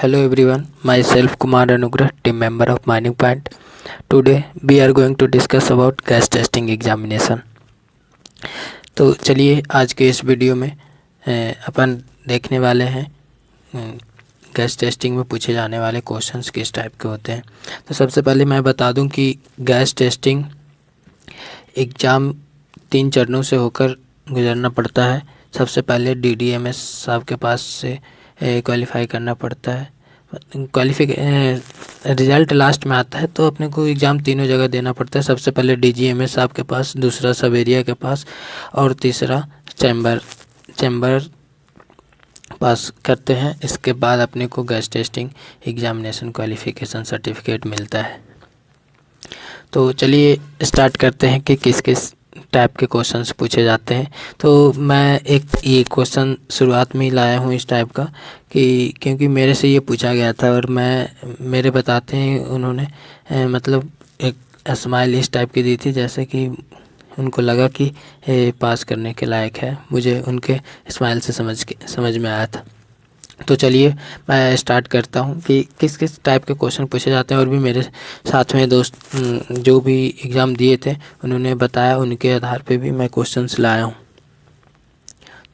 Hello everyone, myself Kumar Anugrah, team member of Mining Point. Today we are going to discuss about gas testing examination. तो चलिए आज के इस video में अपन देखने वाले हैं गैस टेस्टिंग में पूछे जाने वाले क्वेश्चंस किस टाइप के होते हैं। तो सबसे पहले मैं बता दूं कि गैस टेस्टिंग एग्ज़ाम 3 चरणों से होकर गुजरना पड़ता है। सबसे पहले DDMS साहब के पास से क्वालिफाई करना पड़ता है। रिज़ल्ट लास्ट में आता है तो अपने को एग्ज़ाम तीनों जगह देना पड़ता है। सबसे पहले DGMS साहब के पास, दूसरा सब एरिया के पास और तीसरा चैम्बर पास करते हैं। इसके बाद अपने को gas testing examination qualification certificate मिलता है। तो चलिए स्टार्ट करते हैं कि किस किस टाइप के क्वेश्चंस पूछे जाते हैं। तो मैं एक ये क्वेश्चन शुरुआत में ही लाया हूँ इस टाइप का कि क्योंकि मेरे से ये पूछा गया था और मेरे बताते हैं उन्होंने मतलब एक स्माइल इस टाइप की दी थी जैसे कि उनको लगा कि पास करने के लायक है। मुझे उनके स्माइल से समझ में आया था। तो चलिए मैं स्टार्ट करता हूँ कि किस किस टाइप के क्वेश्चन पूछे जाते हैं। और भी मेरे साथ में दोस्त जो भी एग्ज़ाम दिए थे उन्होंने बताया, उनके आधार पे भी मैं क्वेश्चंस लाया हूँ।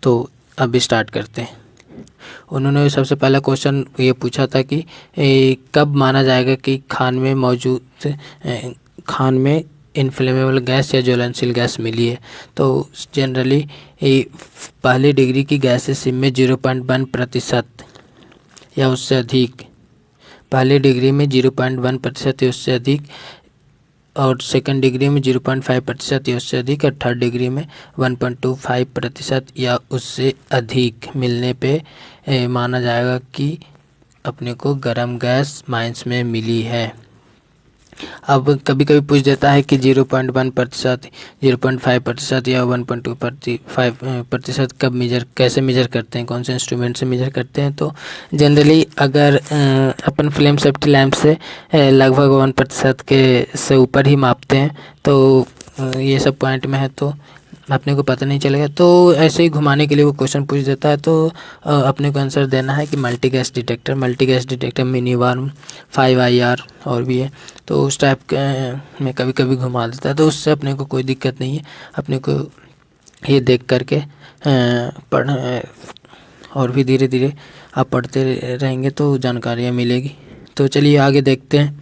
तो अभी स्टार्ट करते हैं। उन्होंने सबसे पहला क्वेश्चन ये पूछा था कि कब माना जाएगा कि खान में इनफ्लेमेबल गैस या ज्वलनशील गैस मिली है। तो जनरली पहली डिग्री की गैसेस में 0.1% या उससे अधिक, पहली डिग्री में 0.1% या उससे अधिक, और सेकंड डिग्री में 0.5% या उससे अधिक, और थर्ड डिग्री में 1.25% या उससे अधिक मिलने पे माना जाएगा कि अपने को गर्म गैस माइंस में मिली है। अब कभी कभी पूछ देता है कि 0.1%, 0.5% या 1.25% कब कैसे मेजर करते हैं, कौन से इंस्ट्रूमेंट से मेजर करते हैं। तो जनरली अगर अपन फ्लेम सेफ्टी लैंप से लगभग 1% के से ऊपर ही मापते हैं तो ये सब पॉइंट में है तो अपने को पता नहीं चलेगा। तो ऐसे ही घुमाने के लिए वो क्वेश्चन पूछ देता है। तो अपने को आंसर देना है कि multi gas detector mini warm 5IR और भी है। तो उस टाइप में कभी कभी घुमा देता है तो उससे अपने को कोई दिक्कत नहीं है। अपने को ये देख करके पढ़ और भी धीरे धीरे आप पढ़ते रहेंगे तो जानकारियाँ मिलेगी। तो चलिए आगे देखते हैं।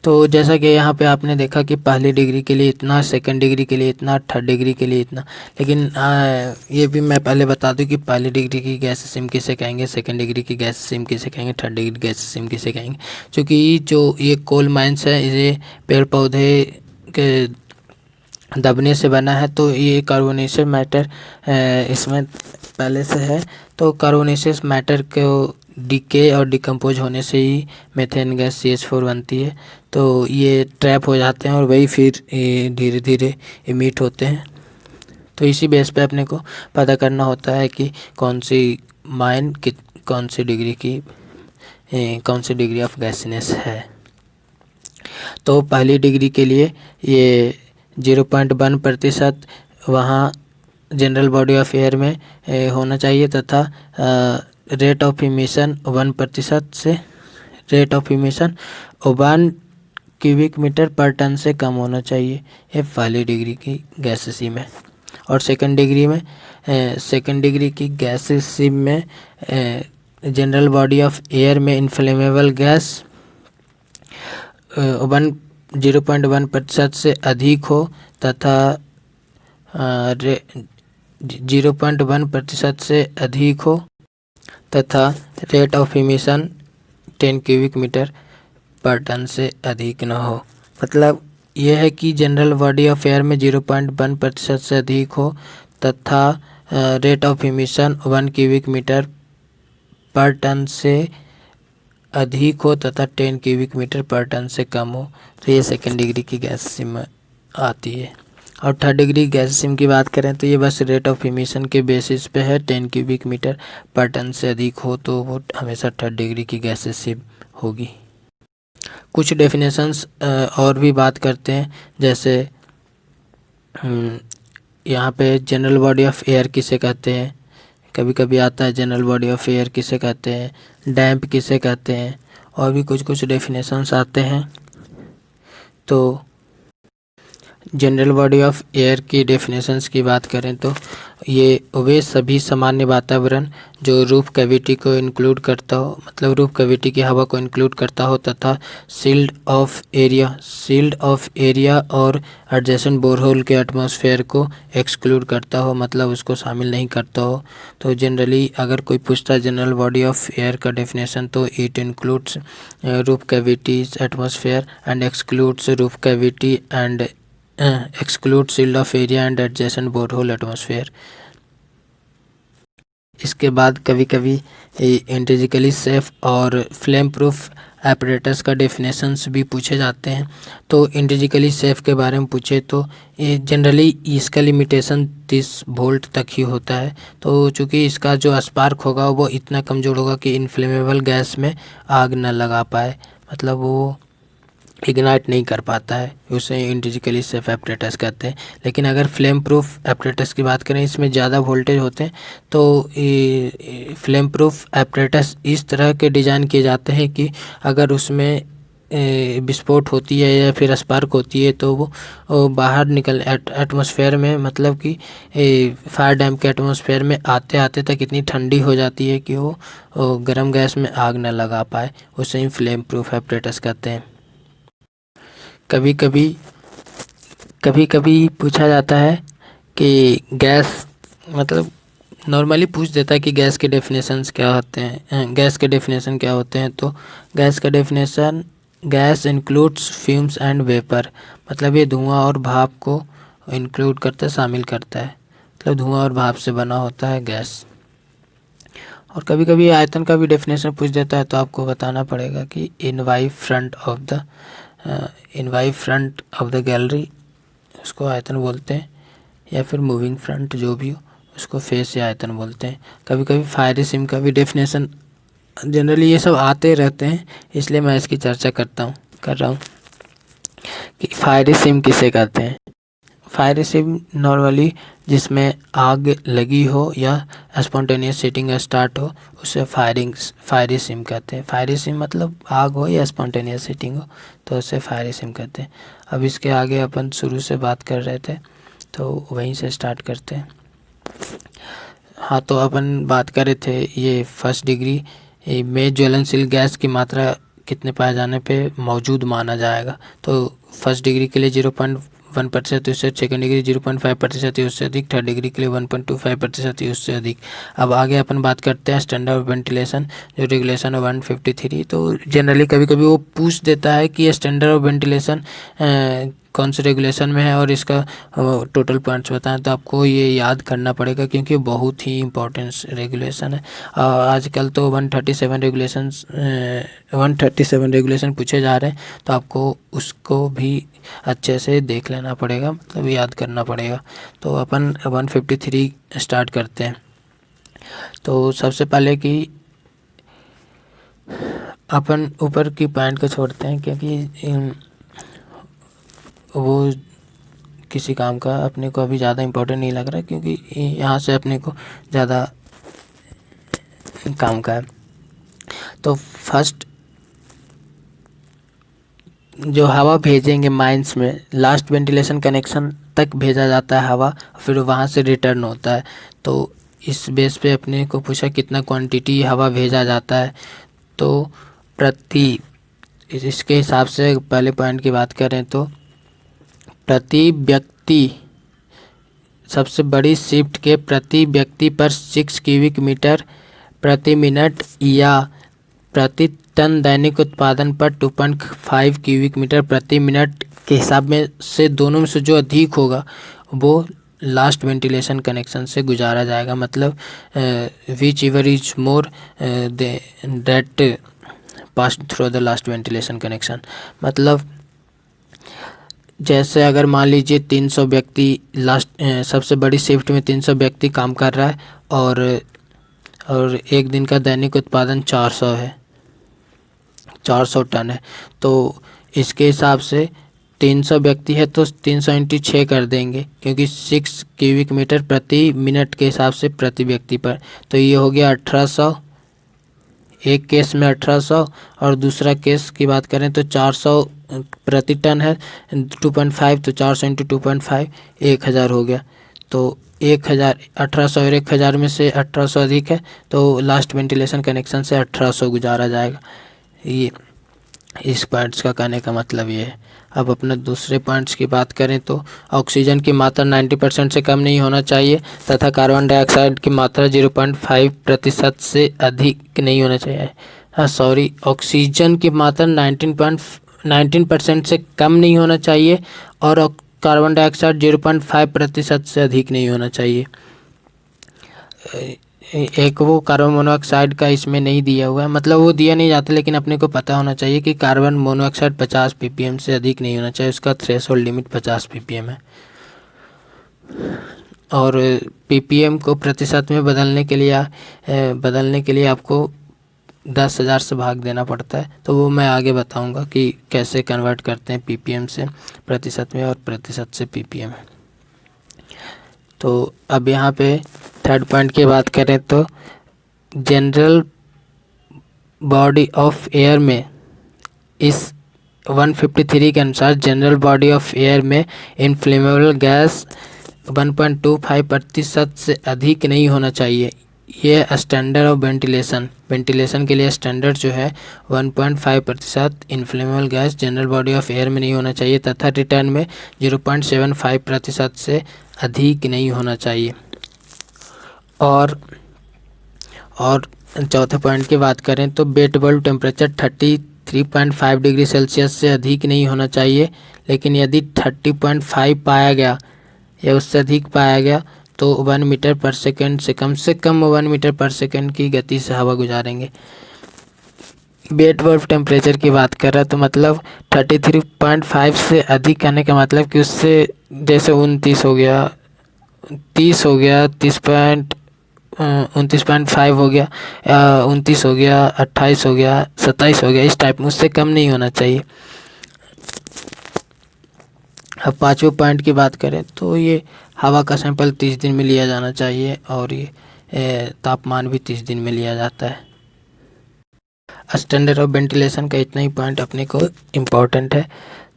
तो जैसा कि यहाँ पे आपने देखा कि पहली डिग्री के लिए इतना, सेकंड डिग्री के लिए इतना, थर्ड डिग्री के लिए इतना। लेकिन ये भी मैं पहले बता दूं कि पहली डिग्री की गैस सिम किसे कहेंगे, सेकंड डिग्री की गैस सिम किसे कहेंगे, थर्ड डिग्री गैस सिम किसे कहेंगे। क्योंकि जो ये कोल माइंस है ये पेड़ पौधे के दबने से बना है तो ये कार्बोनेशियस मैटर इसमें पहले से है। तो कार्बोनेशियस मैटर को डीके और डिकम्पोज होने से ही मेथेन गैस CH4 बनती है। तो ये ट्रैप हो जाते हैं और वही फिर धीरे धीरे इमिट होते हैं। तो इसी बेस पे अपने को पता करना होता है कि कौन सी कौन सी डिग्री ऑफ गैसीनेस है। तो पहली डिग्री के लिए ये 0.1% वहाँ जनरल बॉडी ऑफ एयर में होना चाहिए तथा रेट ऑफ इमिशन 1% से, rate of emission 1 cubic metre per tonne से कम होना चाहिए। ये पहली डिग्री की गैसेसी में। और सेकंड डिग्री की गैसेसी में जनरल बॉडी ऑफ एयर में इनफ्लेमेबल गैस 0.1% से अधिक हो तथा 0.1% से अधिक हो तथा rate of emission 10 cubic metre per tonne से अधिक न हो। मतलब यह है कि जनरल बॉडी ऑफ एयर में 0.1% से अधिक हो तथा rate of emission 1 cubic metre per tonne से अधिक हो तथा 10 क्यूबिक मीटर पर टन से कम हो। तो ये सेकेंड डिग्री की गैस सिम आती है। और थर्ड डिग्री गैस सिम की बात करें तो ये बस रेट ऑफ इमिशन के बेसिस पे है। 10 क्यूबिक मीटर पर टन से अधिक हो तो वो हमेशा थर्ड डिग्री की गैस सिम होगी। कुछ डेफिनेशंस और भी बात करते हैं, जैसे यहाँ पे जनरल बॉडी ऑफ एयर किसे कहते हैं, कभी कभी आता है जनरल बॉडी ऑफ एयर किसे कहते हैं, डैम्प किसे कहते हैं, और भी कुछ कुछ डेफिनेशंस आते हैं। तो जनरल बॉडी ऑफ एयर की डेफिनेशंस की बात करें तो ये वे सभी सामान्य वातावरण जो रूफ कैविटी को इंक्लूड करता हो, मतलब रूफ कैविटी की हवा को इंक्लूड करता हो, तथा सील्ड ऑफ एरिया और एडजेसेंट बोरहोल के एटमॉस्फेयर को एक्सक्लूड करता हो, मतलब उसको शामिल नहीं करता हो। तो जनरली अगर कोई पूछता है जनरल बॉडी ऑफ एयर का डेफिनेशन, तो it includes roof cavities atmosphere and excludes roof cavity and exclude sealed off area and adjacent borehole atmosphere. इसके बाद कभी कभी इंट्रिंसिकली सेफ और फ्लेम प्रूफ एपरेटस का डेफिनेशंस भी पूछे जाते हैं। तो इंट्रिंसिकली सेफ के बारे में पूछे तो ये जनरली इसका लिमिटेशन 30 वोल्ट तक ही होता है। तो चूँकि इसका जो स्पार्क होगा वो इतना कमज़ोर होगा कि इनफ्लेमेबल गैस में आग न लगा पाए, मतलब वो इग्नाइट नहीं कर पाता है, उसे इंट्रिंसिकली सेफ एपरेटस कहते हैं। लेकिन अगर फ्लेम प्रूफ एपरेटस की बात करें, इसमें ज़्यादा वोल्टेज होते हैं, तो फ्लेम प्रूफ एपरेटस इस तरह के डिज़ाइन किए जाते हैं कि अगर उसमें विस्फोट होती है या फिर स्पार्क होती है तो वो बाहर निकल एटमॉस्फेयर में, मतलब कि फायर डैम के एटमॉस्फेयर में आते आते तक इतनी ठंडी हो जाती है कि वो गर्म गैस में आग न लगा पाए, उसे ही फ्लेम प्रूफ एपरेटस कहते हैं। कभी कभी पूछा जाता है कि गैस, मतलब नॉर्मली पूछ देता है कि गैस के डेफिनेशंस क्या होते हैं, गैस के डेफिनेशन क्या होते हैं। तो गैस का definition, gas includes fumes and vapour, मतलब ये धुआं और भाप को इंक्लूड करता है, शामिल करता है, मतलब धुआं और भाप से बना होता है गैस। और कभी कभी आयतन का भी डेफिनेशन पूछ देता है, तो आपको बताना पड़ेगा कि इनवाई फ्रंट ऑफ द गैलरी उसको आयतन बोलते हैं, या फिर मूविंग फ्रंट जो भी हो उसको फेस या आयतन बोलते हैं। कभी कभी फायरी सिम का भी डेफिनेशन, जनरली ये सब आते रहते हैं इसलिए मैं इसकी चर्चा कर रहा हूँ कि फायरी सिम किसे कहते हैं। फायरी सिम नॉर्मली जिसमें आग लगी हो या स्पॉन्टेनियस हीटिंग स्टार्ट हो उसे फायरी सिम कहते हैं। फायरी सिम मतलब आग हो या स्पॉन्टेनियस हीटिंग हो तो उसे फायरी सिम कहते हैं। अब इसके आगे अपन शुरू से बात कर रहे थे तो वहीं से स्टार्ट करते हैं। हाँ, तो अपन बात कर रहे थे ये फर्स्ट डिग्री में ज्वलनशील गैस की मात्रा कितने पाए जाने पे मौजूद माना जाएगा। तो फर्स्ट डिग्री के लिए 0.1% उससे, सेकेंड डिग्री 0.5% उससे अधिक, थर्ड डिग्री के लिए 1.25% उससे अधिक। अब आगे अपन बात करते हैं स्टैंडर्ड ऑफ वेंटिलेशन, जो रेगुलेशन 153। तो जनरली कभी कभी वो पूछ देता है कि स्टैंडर्ड ऑफ वेंटिलेशन कौन से रेगुलेशन में है और इसका टोटल पॉइंट्स बताएं। तो आपको ये याद करना पड़ेगा क्योंकि बहुत ही इम्पोर्टेंट रेगुलेशन है। आजकल तो 137 रेगुलेशन पूछे जा रहे हैं, तो आपको उसको भी अच्छे से देख लेना पड़ेगा, मतलब याद करना पड़ेगा। तो अपन 153 स्टार्ट करते हैं। तो सबसे पहले कि अपन ऊपर की पॉइंट को छोड़ते हैं क्योंकि वो किसी काम का अपने को अभी ज़्यादा इम्पोर्टेंट नहीं लग रहा है, क्योंकि यहाँ से अपने को ज़्यादा काम का है। तो फर्स्ट जो हवा भेजेंगे माइंस में, लास्ट वेंटिलेशन कनेक्शन तक भेजा जाता है हवा, फिर वहाँ से रिटर्न होता है। तो इस बेस पे अपने को पूछा कितना क्वांटिटी हवा भेजा जाता है। तो इसके हिसाब से पहले पॉइंट की बात करें तो प्रति व्यक्ति, सबसे बड़ी शिफ्ट के प्रति व्यक्ति पर 6 क्यूबिक मीटर प्रति मिनट या प्रति टन दैनिक उत्पादन पर 2.5 क्यूबिक मीटर प्रति मिनट के हिसाब में से दोनों में से जो अधिक होगा वो लास्ट वेंटिलेशन कनेक्शन से गुजारा जाएगा। मतलब which ever is more that pass through the last ventilation connection. मतलब जैसे अगर मान लीजिए 300 व्यक्ति सबसे बड़ी शिफ्ट में 300 व्यक्ति काम कर रहा है और एक दिन का दैनिक उत्पादन 400 टन है। तो इसके हिसाब से 300 व्यक्ति है तो 300 इंटू 6 कर देंगे, क्योंकि 6 क्यूबिक मीटर प्रति मिनट के हिसाब से प्रति व्यक्ति पर। तो ये हो गया 1800, एक केस में 1800, और दूसरा केस की बात करें तो 400 प्रति टन है 2.5, तो 400 इंटू 2.5 1000 हो गया। तो 1000, 1800 और 1000 में से 1800 अधिक है, तो लास्ट वेंटिलेशन कनेक्शन से 1800 गुजारा जाएगा। ये इस पॉइंट्स का कहने का मतलब ये है। अब अपने दूसरे पॉइंट्स की बात करें तो ऑक्सीजन की मात्रा 90% से कम नहीं होना चाहिए तथा कार्बन डाइऑक्साइड की मात्रा 0.5% से अधिक नहीं होना चाहिए। ऑक्सीजन की मात्रा 19% से कम नहीं होना चाहिए और कार्बन डाइऑक्साइड 0.5% से अधिक नहीं होना चाहिए। एक वो कार्बन मोनोऑक्साइड का इसमें नहीं दिया हुआ है, मतलब वो दिया नहीं जाता, लेकिन अपने को पता होना चाहिए कि कार्बन मोनोऑक्साइड 50 ppm से अधिक नहीं होना चाहिए, उसका थ्रेशोल्ड लिमिट 50 ppm है। और ppm को प्रतिशत में बदलने के लिए आपको 10,000 से भाग देना पड़ता है, तो वो मैं आगे बताऊंगा कि कैसे कन्वर्ट करते हैं ppm से प्रतिशत में और प्रतिशत से ppm। तो अब यहाँ पे थर्ड पॉइंट की बात करें तो जनरल बॉडी ऑफ एयर में इस 153 के अनुसार जनरल बॉडी ऑफ एयर में इनफ्लेमेबल गैस 1.25% से अधिक नहीं होना चाहिए। ये स्टैंडर्ड ऑफ वेंटिलेशन के लिए स्टैंडर्ड जो है 1.5% inflammable gas general body of air में नहीं होना चाहिए तथा रिटर्न में 0.75% से अधिक नहीं होना चाहिए। और चौथे पॉइंट की बात करें तो bed bulb temperature 33.5 degree Celsius से अधिक नहीं होना चाहिए, लेकिन यदि 30.5 पाया गया या उससे अधिक पाया गया तो 1 मीटर पर सेकंड से कम 1 मीटर पर सेकंड की गति से हवा गुजारेंगे। बेड बल्ब टेम्परेचर की बात कर रहा तो मतलब 33.5 से अधिक कहने का मतलब कि उससे जैसे 29 हो गया, 30 हो गया, 29.5 हो गया, 29 हो गया, 28 हो गया, 27 हो गया, इस टाइप में, उससे कम नहीं होना चाहिए। अब पाँचवें पॉइंट की बात करें तो ये हवा का सैंपल 30 दिन में लिया जाना चाहिए और ये तापमान भी 30 दिन में लिया जाता है। स्टैंडर्ड ऑफ वेंटिलेशन का इतना ही पॉइंट अपने को इम्पोर्टेंट है।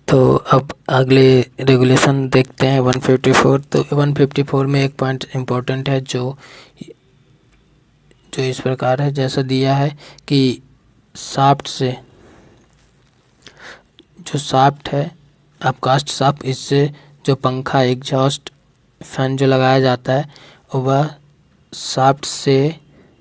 तो अब अगले रेगुलेशन देखते हैं 154। तो 154 में एक पॉइंट इम्पोर्टेंट है जो इस प्रकार है, जैसा दिया है कि शाफ्ट से जो शाफ्ट है अपकास्ट शाफ्ट, इससे जो पंखा एग्जॉस्ट फैन जो लगाया जाता है वह शाफ्ट से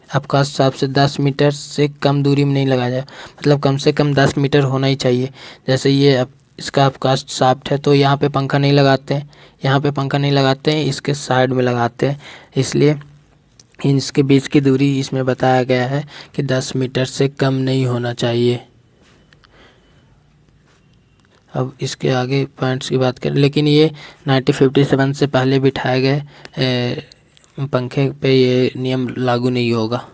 अपकास्ट शाफ्ट से 10 मीटर से कम दूरी में नहीं लगाया जाए, मतलब कम से कम 10 मीटर होना ही चाहिए। जैसे ये इसका अपकास्ट शाफ्ट है तो यहाँ पे पंखा नहीं लगाते हैं, यहाँ पे पंखा नहीं लगाते हैं, इसके साइड में लगाते हैं, इसलिए इसके बीच की दूरी इसमें बताया गया है कि 10 मीटर से कम नहीं होना चाहिए। अब इसके आगे पॉइंट्स की बात करें, लेकिन ये 1957 से पहले बिठाए गए पंखे पे ये नियम लागू नहीं होगा।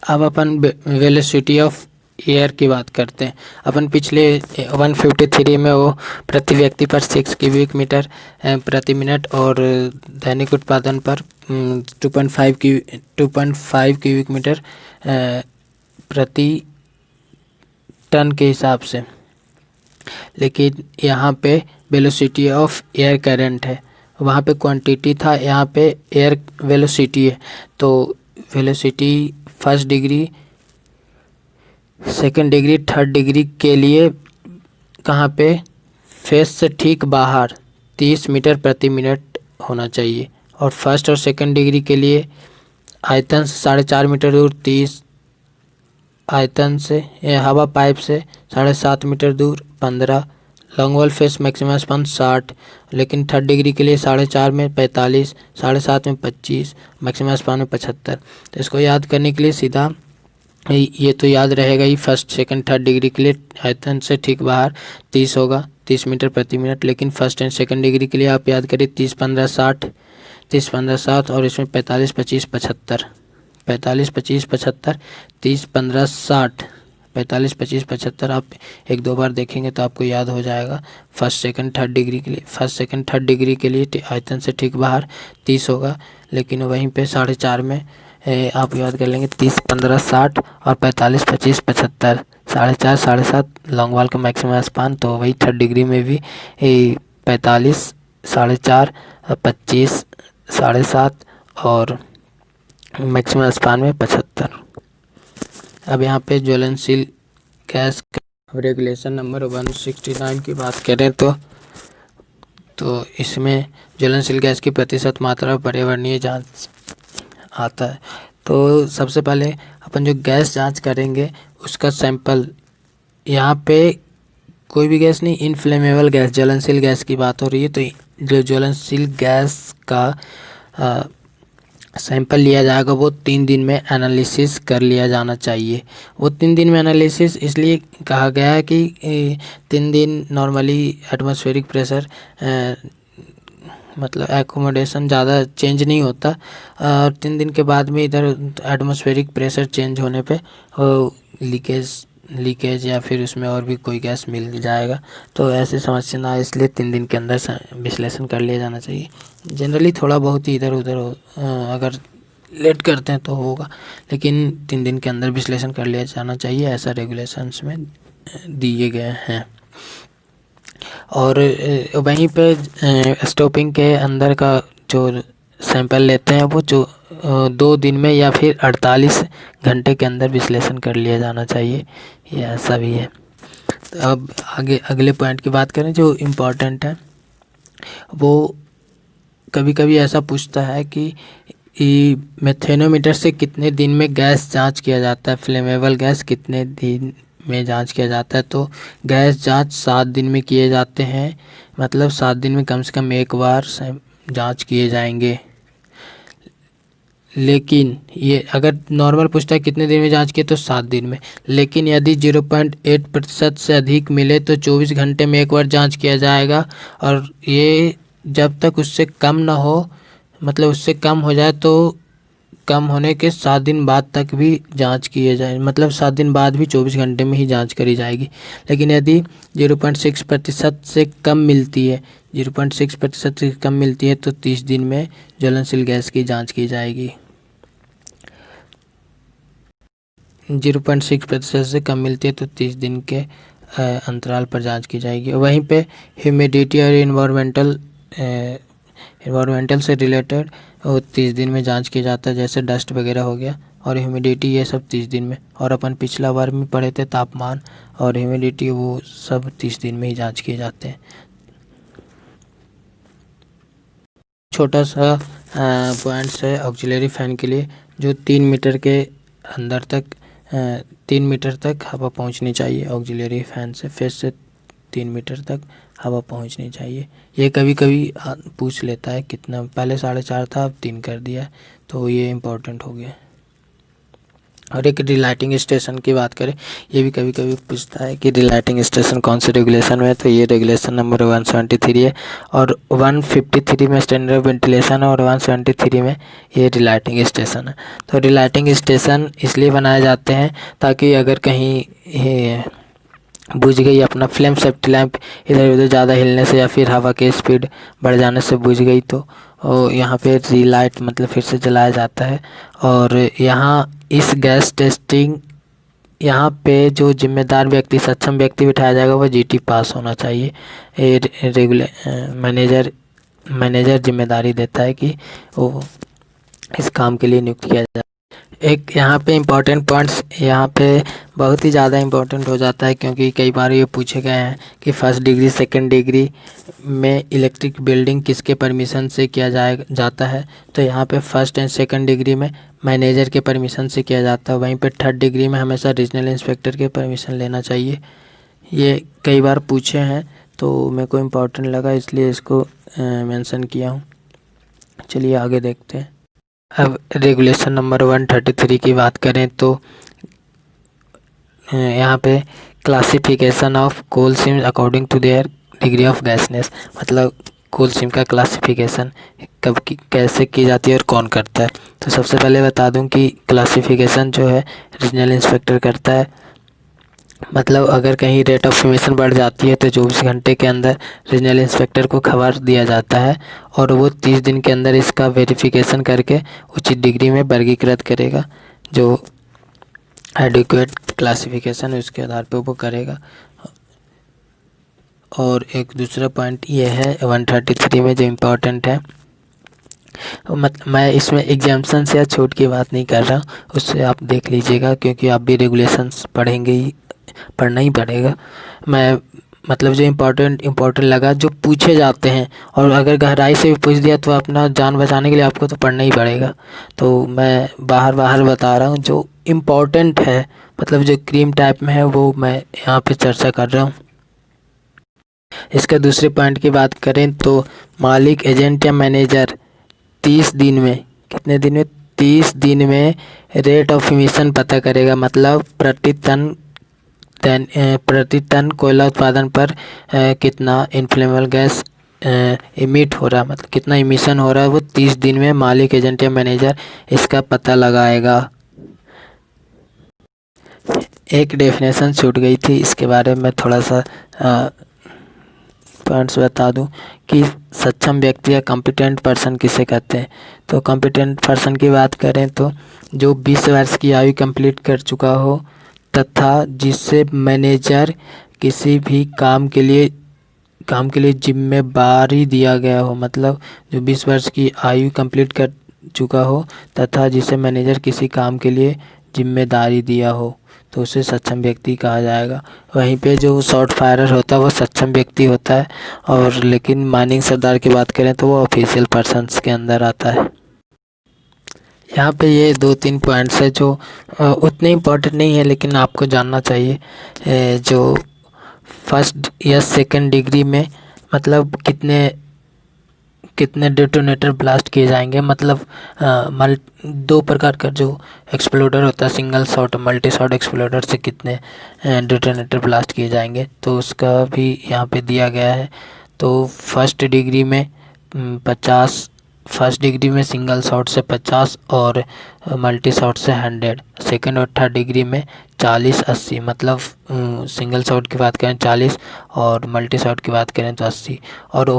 अब अपन वेलोसिटी ऑफ एयर की बात करते हैं। अपन पिछले 153 में वो प्रति व्यक्ति पर 6 क्यूबिक मीटर प्रति मिनट और दैनिक उत्पादन पर 2.5 क्यूबिक मीटर प्रति टन के हिसाब से, लेकिन यहाँ पे वेलोसिटी ऑफ एयर करंट है, वहाँ पे क्वांटिटी था, यहाँ पे एयर वेलोसिटी है। तो velocity first degree, second degree, third degree के लिए कहाँ पे फेस से ठीक बाहर 30 मीटर प्रति मिनट होना चाहिए, और फर्स्ट और सेकंड डिग्री के लिए आयतन से 4.5 मीटर दूर 30, आयतन से हवा पाइप से 7.5 मीटर दूर 15, long wall face maximum span 60, लेकिन थर्ड डिग्री के लिए 4.5 में 45, 7.5 में 25, मैक्सिमम स्पान में 75। तो इसको याद करने के लिए सीधा ये तो याद रहेगा ही, फर्स्ट सेकंड थर्ड डिग्री के लिए आयतन से ठीक बाहर 30 होगा, 30 मीटर प्रति मिनट, लेकिन फर्स्ट एंड सेकंड डिग्री के लिए आप याद करिए 30, 15, 60, 30, 15, 60, और इसमें 45, 25, 75, 45, 25, 75, 30, 15, 60, 45, 25, 75 आप एक दो बार देखेंगे तो आपको याद हो जाएगा। फर्स्ट सेकंड थर्ड डिग्री के लिए, फर्स्ट सेकंड थर्ड डिग्री के लिए आयतन से ठीक बाहर 30 होगा, लेकिन वहीं पे 4.5 में आप याद कर लेंगे 30, 15, 60 और 45, 25, 75, 4.5, 7.5 लॉन्ग वाल का मैक्सिमम स्पान। तो वही थर्ड डिग्री में भी 45, 4.5, 25, 7.5 और मैक्सिमम स्पान में 75। अब यहाँ पे ज्वलनशील गैस रेगुलेशन नंबर 169 की बात करें तो इसमें ज्वलनशील गैस की प्रतिशत मात्रा पर्यावरणीय जांच आता है। तो सबसे पहले अपन जो गैस जांच करेंगे उसका सैंपल, यहाँ पे कोई भी गैस नहीं, इनफ्लेमेबल गैस ज्वलनशील गैस की बात हो रही है। तो जो ज्वलनशील गैस का सैंपल लिया जाएगा वो 3 दिन में एनालिसिस कर लिया जाना चाहिए। वो 3 दिन में एनालिसिस इसलिए कहा गया है कि 3 दिन नॉर्मली एटमॉस्फेरिक प्रेशर मतलब एकोमोडेशन ज़्यादा चेंज नहीं होता, और 3 दिन के बाद में इधर एटमॉस्फेरिक प्रेशर चेंज होने पे लीकेज या फिर उसमें और भी कोई गैस मिल जाएगा। तो ऐसी समस्या ना आए इसलिए 3 दिन के अंदर विश्लेषण कर लिया जाना चाहिए। जनरली थोड़ा बहुत ही इधर उधर अगर लेट करते हैं तो होगा, लेकिन 3 दिन के अंदर विश्लेषण कर लिया जाना चाहिए, ऐसा रेगुलेशंस में दिए गए हैं। और वहीं पे स्टॉपिंग के अंदर का जो सैंपल लेते हैं वो जो 2 दिन में या फिर 48 घंटे के अंदर विश्लेषण कर लिया जाना चाहिए, ये ऐसा भी है। तो अब आगे अगले पॉइंट की बात करें जो इम्पोर्टेंट है, वो कभी कभी ऐसा पूछता है कि मेथेनोमीटर से कितने दिन में गैस जांच किया जाता है, फ्लेमेबल गैस कितने दिन में जांच किया जाता है। तो गैस जांच 7 दिन में किए जाते हैं, मतलब 7 दिन में कम से कम एक बार जांच किए जाएंगे। लेकिन ये अगर नॉर्मल पूछता है कितने दिन में जांच किए तो 7 दिन में, लेकिन यदि 0.8% से अधिक मिले तो 24 घंटे में एक बार जांच किया जाएगा। और ये जब तक उससे कम ना हो, मतलब उससे कम हो जाए तो कम होने के 7 दिन बाद तक भी जांच किए जाए, मतलब 7 दिन बाद भी 24 घंटे में ही जांच करी जाएगी। लेकिन यदि 0.6% से कम मिलती है, 0.6% से कम मिलती है तो 30 दिन में ज्वलनशील गैस की जांच की जाएगी। 0.6% से कम मिलती है तो 30 दिन के अंतराल पर जांच की जाएगी। वहीं पे ह्यूमिडिटी और इन्वायरमेंटल से रिलेटेड 30 दिन में जांच किया जाता है, जैसे डस्ट वगैरह हो गया और ह्यूमिडिटी, ये सब 30 दिन में। और अपन पिछला बार में पढ़े थे तापमान और ह्यूमिडिटी, वो सब 30 दिन में ही जांच किए जाते हैं। छोटा सा पॉइंट्स है ऑक्सिलरी फ़ैन के लिए, जो 3 मीटर के अंदर तक 3 मीटर तक हवा पहुंचनी चाहिए। ऑक्सिलरी फ़ैन से फेस से 3 मीटर तक हवा पहुंचनी चाहिए। ये कभी कभी पूछ लेता है कितना, पहले 4.5 था अब 3 कर दिया, तो ये इम्पोर्टेंट हो गया। और एक रिलाइटिंग स्टेशन की बात करें, ये भी कभी कभी पूछता है कि रिलाइटिंग स्टेशन कौन से रेगुलेशन में है। तो ये रेगुलेशन नंबर 173 है, और 153 में स्टैंडर्ड वेंटिलेशन है और 173 में ये रिलाइटिंग स्टेशन है। तो रिलाइटिंग स्टेशन इसलिए बनाए जाते हैं ताकि अगर कहीं बुझ गई अपना फ्लेम सेफ्टी लैंप इधर उधर ज़्यादा हिलने से या फिर हवा की स्पीड बढ़ जाने से बुझ गई तो यहाँ पे रीलाइट मतलब फिर से जलाया जाता है। और यहाँ इस गैस टेस्टिंग यहाँ पे जो जिम्मेदार व्यक्ति, सक्षम व्यक्ति बिठाया जाएगा वो जीटी पास होना चाहिए। मैनेजर जिम्मेदारी देता है कि वो इस काम के लिए नियुक्त किया जाए। एक यहाँ पे इम्पॉर्टेंट पॉइंट्स यहाँ पे बहुत ही ज़्यादा इम्पोर्टेंट हो जाता है, क्योंकि कई बार ये पूछे गए हैं कि फर्स्ट डिग्री सेकंड डिग्री में इलेक्ट्रिक बिल्डिंग किसके परमिशन से किया जाता है। तो यहाँ पे फर्स्ट एंड सेकंड डिग्री में मैनेजर के परमिशन से किया जाता है। वहीं पे थर्ड डिग्री में हमेशा रीजनल इंस्पेक्टर के परमिशन लेना चाहिए। ये कई बार पूछे हैं तो मेरे को इम्पोर्टेंट लगा इसलिए इसको मेंशन किया हूँ। चलिए आगे देखते हैं। अब रेगुलेशन नंबर 133 की बात करें तो यहाँ पे classification of coal seam according to their degree of gassiness, मतलब कोल सीम का क्लासिफिकेशन कब कैसे की जाती है और कौन करता है। तो सबसे पहले बता दूं कि क्लासिफिकेशन जो है रीजनल इंस्पेक्टर करता है। मतलब अगर कहीं रेट ऑफ इमिशन बढ़ जाती है तो 24 घंटे के अंदर रीजनल इंस्पेक्टर को खबर दिया जाता है और वो 30 दिन के अंदर इसका वेरिफिकेशन करके उचित डिग्री में वर्गीकृत करेगा। जो एडिक्वेट क्लासिफिकेशन है उसके आधार पर वो करेगा। और एक दूसरा पॉइंट ये है 133 में जो इम्पोर्टेंट है, मैं इसमें एग्जाम्पशंस या छूट की बात नहीं कर रहा, उससे आप देख लीजिएगा क्योंकि आप भी रेगुलेशंस पढ़ेंगे ही, पढ़ना ही पड़ेगा। मैं मतलब जो इम्पोर्टेंट लगा जो पूछे जाते हैं, और अगर गहराई से भी पूछ दिया तो अपना जान बचाने के लिए आपको तो पढ़ना ही पड़ेगा। तो मैं बाहर बता रहा हूँ जो इम्पोर्टेंट है, मतलब जो क्रीम टाइप में है वो मैं यहाँ पे चर्चा कर रहा हूँ। इसके दूसरे पॉइंट की बात करें तो मालिक, एजेंट या मैनेजर 30 दिन में, कितने दिन में, 30 दिन में रेट ऑफ इमिशन पता करेगा। मतलब प्रति टन कोयला उत्पादन पर कितना इनफ्लेमेबल गैस इमिट हो रहा है, मतलब कितना इमिशन हो रहा है, वो 30 दिन में मालिक, एजेंट या मैनेजर इसका पता लगाएगा। एक डेफिनेशन छूट गई थी, इसके बारे में थोड़ा सा पॉइंट्स बता दूं कि सक्षम व्यक्ति या कॉम्पिटेंट पर्सन किसे कहते हैं। तो कॉम्पिटेंट पर्सन की बात करें तो जो 20 वर्ष की आयु कंप्लीट कर चुका हो तथा जिससे मैनेजर किसी भी काम के लिए जिम्मेदारी दिया गया हो, मतलब जो 20 वर्ष की आयु कंप्लीट कर चुका हो तथा जिसे मैनेजर किसी काम के लिए जिम्मेदारी दिया हो तो उसे सक्षम व्यक्ति कहा जाएगा। वहीं पे जो शॉर्ट फायरर होता है वो सक्षम व्यक्ति होता है, और लेकिन माइनिंग सरदार की बात करें तो वो ऑफिशियल पर्सन्स के अंदर आता है। यहाँ पे ये 2-3 पॉइंट्स है जो उतने इम्पोर्टेंट नहीं है लेकिन आपको जानना चाहिए। जो फर्स्ट या सेकंड डिग्री में मतलब कितने डेटोनेटर ब्लास्ट किए जाएंगे, मतलब 2 प्रकार का जो एक्सप्लोडर होता है, single shot, multi shot exploder से कितने डेटोनेटर ब्लास्ट किए जाएंगे तो उसका भी यहाँ पे दिया गया है। तो फर्स्ट डिग्री में 50, फर्स्ट डिग्री में सिंगल शॉट से 50 और मल्टी शॉट से 100। सेकंड और थर्ड डिग्री में 40-80, मतलब सिंगल शॉट की बात करें 40 और मल्टी शॉट की बात करें तो 80। और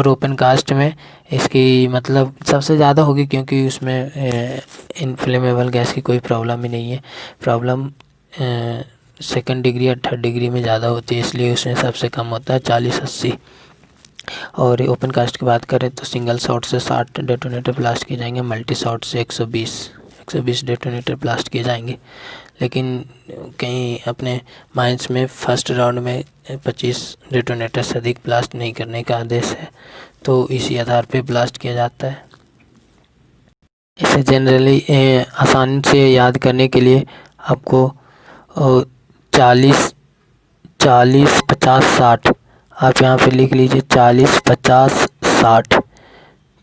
ओपन कास्ट में इसकी मतलब सबसे ज़्यादा होगी क्योंकि उसमें इनफ्लेमेबल गैस की कोई प्रॉब्लम ही नहीं है। प्रॉब्लम सेकंड डिग्री या थर्ड डिग्री में ज़्यादा होती है, इसलिए उसमें सबसे कम होता है 40-80। और ओपन कास्ट की बात करें तो सिंगल शॉट से 60 डेटोनेटर ब्लास्ट किए जाएंगे, मल्टी शॉट से 120 डेटोनेटर ब्लास्ट किए जाएंगे। लेकिन कहीं अपने माइंस में फर्स्ट राउंड में 25 डेटोनेटर से अधिक ब्लास्ट नहीं करने का आदेश है, तो इसी आधार पे ब्लास्ट किया जाता है। इसे जनरली आसानी से याद करने के लिए आपको 40, 50, 60 आप यहाँ पे लिख लीजिए, 40, 50, 60।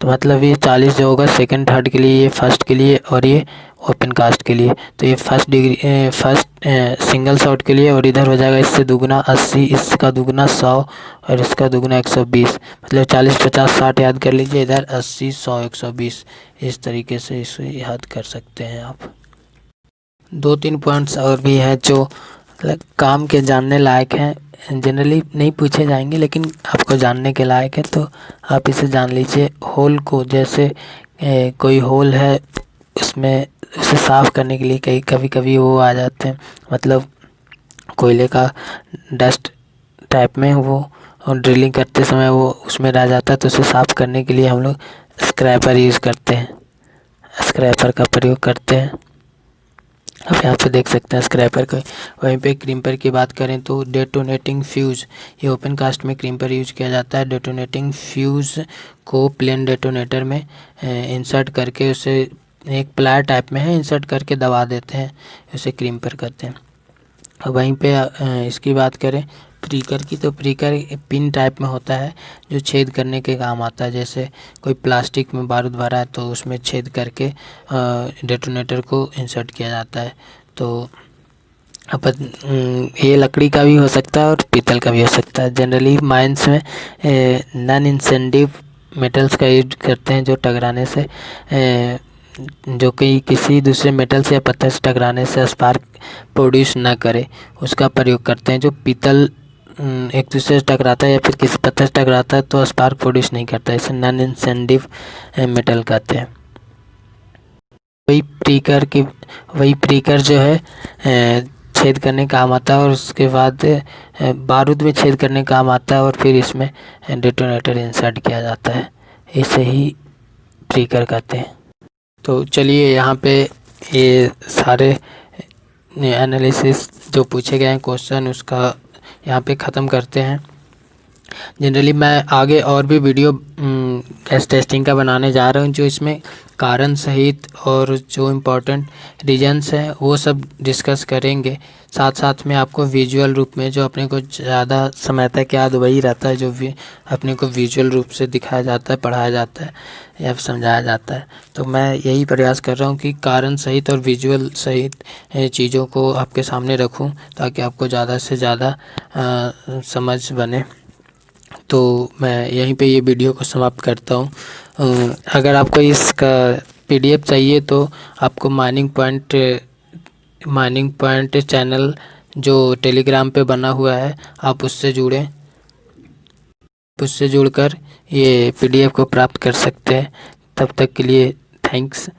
तो मतलब ये 40 जो होगा सेकंड थर्ड के लिए, ये फर्स्ट के लिए और ये ओपन कास्ट के लिए। तो ये फर्स्ट सिंगल शॉट के लिए, और इधर हो जाएगा इससे दुगना 80, इसका दुगना 100 और इसका दुगना 120। मतलब 40, 50, 60 याद कर लीजिए, इधर 80, 100, 120, इस तरीके से इसे याद कर सकते हैं आप। 2-3 पॉइंट्स और भी हैं जो काम के जानने लायक हैं, जनरली नहीं पूछे जाएंगे लेकिन आपको जानने के लायक है, तो आप इसे जान लीजिए। होल को, जैसे कोई होल है उसमें उसे साफ़ करने के लिए कभी कभी वो आ जाते हैं, मतलब कोयले का डस्ट टाइप में वो, और ड्रिलिंग करते समय वो उसमें रह जाता है, तो उसे साफ़ करने के लिए हम लोग स्क्रैपर यूज़ करते हैं, स्क्रैपर का प्रयोग करते हैं। आप यहाँ पे देख सकते हैं स्क्रैपर को। वहीं पे क्रीम्पर की बात करें तो डेटोनेटिंग फ्यूज़, ये ओपन कास्ट में क्रीम्पर यूज किया जाता है। डेटोनेटिंग फ्यूज़ को प्लेन डेटोनेटर में इंसर्ट करके उसे एक प्लायर टाइप में है, इंसर्ट करके दबा देते हैं, उसे क्रीम्पर करते हैं। वहीं पे इसकी बात करें प्रीकर की, तो प्रीकर पिन टाइप में होता है जो छेद करने के काम आता है। जैसे कोई प्लास्टिक में बारूद भरा है तो उसमें छेद करके डेटोनेटर को इंसर्ट किया जाता है। तो ये लकड़ी का भी हो सकता है और पीतल का भी हो सकता है। जनरली माइंस में नॉन इंसेंडिव मेटल्स का यूज करते हैं, जो टकराने से जो कि किसी दूसरे मेटल से या पत्थर से टकराने से स्पार्क प्रोड्यूस ना करे उसका प्रयोग करते हैं। जो पीतल एक दूसरे से टकराता है या फिर किसी पत्थर से टकराता है तो स्पार्क प्रोड्यूस नहीं करता, इसे नॉन इंसेंडिव मेटल कहते हैं। वही प्रीकर जो है छेद करने काम आता है और उसके बाद बारूद में छेद करने काम आता है और फिर इसमें डेटोनेटर इंसर्ट किया जाता है, इसे ही प्रीकर कहते हैं। तो चलिए यहाँ पे ये सारे एनालिसिस जो पूछे गए हैं क्वेश्चन उसका यहाँ पे ख़त्म करते हैं। जनरली मैं आगे और भी वीडियो गैस टेस्टिंग का बनाने जा रहा हूँ, जो इसमें कारण सहित और जो इम्पोर्टेंट रीजन्स हैं वो सब डिस्कस करेंगे। साथ साथ में आपको विजुअल रूप में, जो अपने को ज़्यादा समय तक याद वही रहता है जो अपने को विजुअल रूप से दिखाया जाता है, पढ़ाया जाता है या समझाया जाता है। तो मैं यही प्रयास कर रहा हूँ कि कारण सहित और विजुअल सहित चीज़ों को आपके सामने रखूँ ताकि आपको ज़्यादा से ज़्यादा समझ बने। तो मैं यहीं पे ये वीडियो को समाप्त करता हूँ। अगर आपको इसका PDF चाहिए तो आपको माइनिंग पॉइंट चैनल जो टेलीग्राम पे बना हुआ है आप उससे जुड़ें, उससे जुड़कर ये PDF को प्राप्त कर सकते हैं। तब तक के लिए थैंक्स।